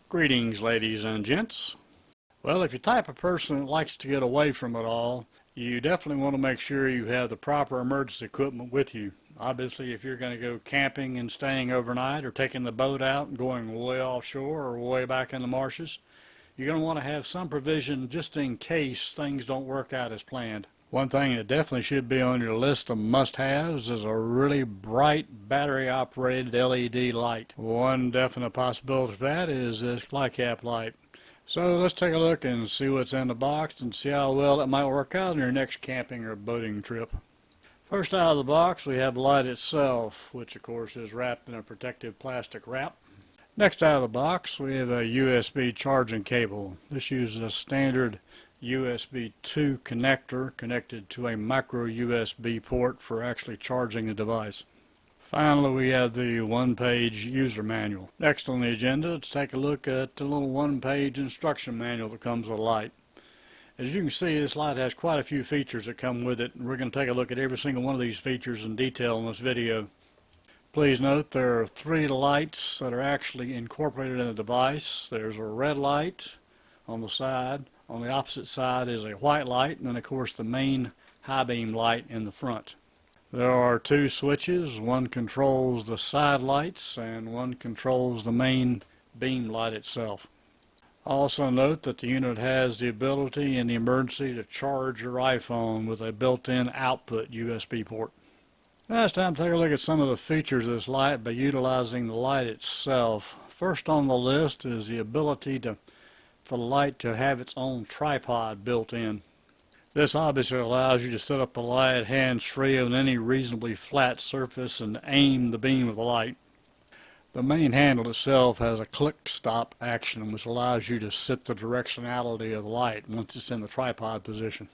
Greetings, ladies and gents. Well, if you're the type of person that likes to get away from it all, you definitely want to make sure you have the proper emergency equipment with you. Obviously, if you're going to go camping and staying overnight or taking the boat out and going way offshore or way back in the marshes, you're going to want to have some provision just in case things don't work out as planned. One thing that definitely should be on your list of must-haves is a really bright battery-operated LED light. One definite possibility for that is this CLAKAP light. So let's take a look and see what's in the box and see how well it might work out on your next camping or boating trip. First out of the box we have the light itself, which of course is wrapped in a protective plastic wrap. Next out of the box we have a USB charging cable. This uses a standard USB 2 connector connected to a micro USB port for actually charging the device. Finally, we have the one-page user manual. Next on the agenda, let's take a look at the little one-page instruction manual that comes with the light. As you can see, this light has quite a few features that come with it. We're going to take a look at every single one of these features in detail in this video. Please note there are 3 lights that are actually incorporated in the device. There's a red light on the side. On the opposite side is a white light, and then of course the main high beam light in the front. There are 2 switches. One controls the side lights and one controls the main beam light itself. Also note that the unit has the ability in the emergency to charge your iPhone with a built-in output USB port. Now it's time to take a look at some of the features of this light by utilizing the light itself. First on the list is the ability for the light to have its own tripod built in. This obviously allows you to set up the light hands-free on any reasonably flat surface and aim the beam of the light. The main handle itself has a click-stop action which allows you to set the directionality of the light once it's in the tripod position.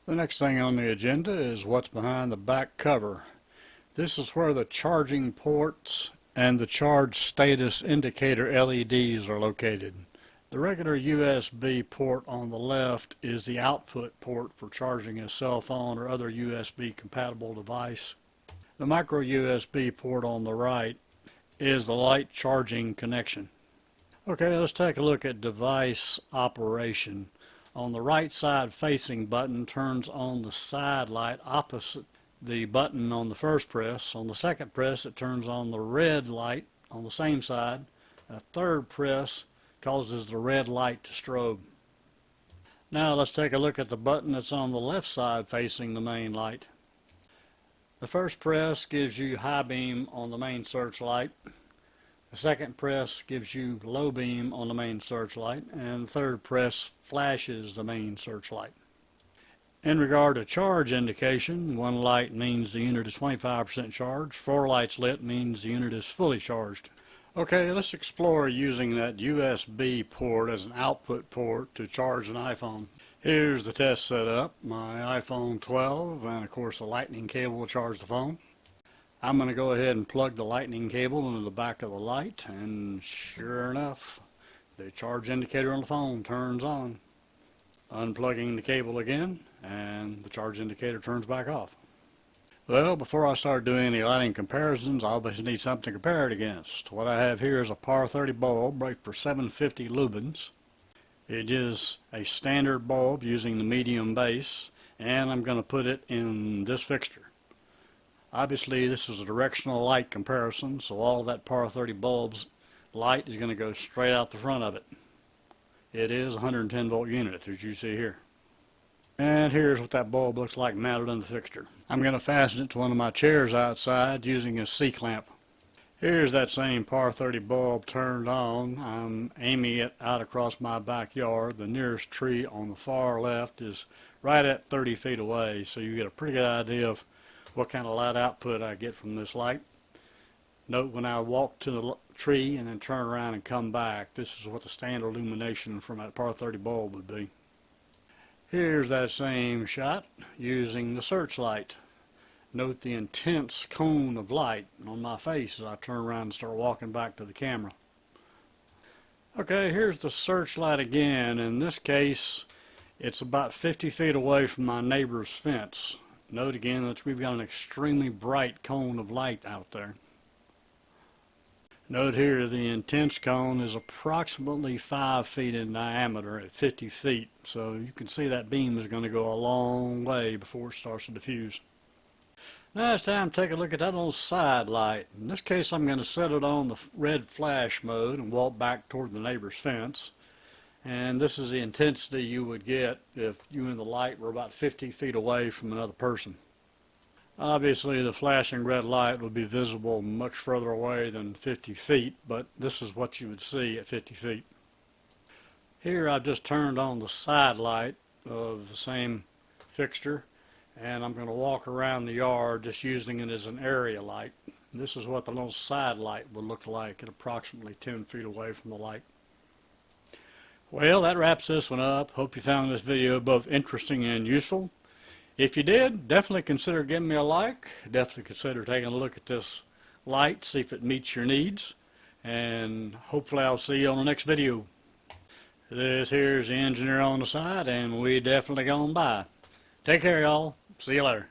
The next thing on the agenda is what's behind the back cover. This is where the charging ports and the charge status indicator LEDs are located. The regular USB port on the left is the output port for charging a cell phone or other USB compatible device. The micro USB port on the right is the light charging connection. Okay, let's take a look at device operation. On the right side facing button turns on the side light opposite the button on the first press. On the second press it turns on the red light on the same side. A third press causes the red light to strobe. Now let's take a look at the button that's on the left side facing the main light. The first press gives you high beam on the main searchlight. The second press gives you low beam on the main searchlight, and the third press flashes the main searchlight. In regard to charge indication, 1 light means the unit is 25% charged, 4 lights lit means the unit is fully charged. Okay, let's explore using that USB port as an output port to charge an iPhone. Here's the test setup, my iPhone 12, and of course the lightning cable will charge the phone. I'm going to go ahead and plug the lightning cable into the back of the light, and sure enough, the charge indicator on the phone turns on. Unplugging the cable again, and the charge indicator turns back off. Well, before I start doing any lighting comparisons, I obviously need something to compare it against. What I have here is a PAR30 bulb rated for 750 lumens. It is a standard bulb using the medium base, and I'm going to put it in this fixture. Obviously, this is a directional light comparison, so all of that PAR30 bulb's light is going to go straight out the front of it. It is a 110 volt unit, as you see here. And here's what that bulb looks like mounted on the fixture. I'm going to fasten it to one of my chairs outside using a C-clamp. Here's that same PAR30 bulb turned on. I'm aiming it out across my backyard. The nearest tree on the far left is right at 30 feet away, so you get a pretty good idea of what kind of light output I get from this light. Note when I walk to the tree and then turn around and come back, this is what the standard illumination from that PAR30 bulb would be. Here's that same shot using the searchlight. Note the intense cone of light on my face as I turn around and start walking back to the camera. Okay, here's the searchlight again. In this case, it's about 50 feet away from my neighbor's fence. Note again that we've got an extremely bright cone of light out there. Note here the intense cone is approximately 5 feet in diameter at 50 feet, so you can see that beam is going to go a long way before it starts to diffuse. Now it's time to take a look at that little side light. In this case I'm going to set it on the red flash mode and walk back toward the neighbor's fence. And this is the intensity you would get if you and the light were about 50 feet away from another person. Obviously the flashing red light would be visible much further away than 50 feet, but this is what you would see at 50 feet. Here I've just turned on the side light of the same fixture, and I'm going to walk around the yard just using it as an area light. This is what the little side light would look like at approximately 10 feet away from the light. Well, that wraps this one up. Hope you found this video both interesting and useful. If you did, definitely consider giving me a like. Definitely consider taking a look at this light, see if it meets your needs. And hopefully I'll see you on the next video. This here's the engineer on the side, and we definitely gone by. Take care, y'all. See you later.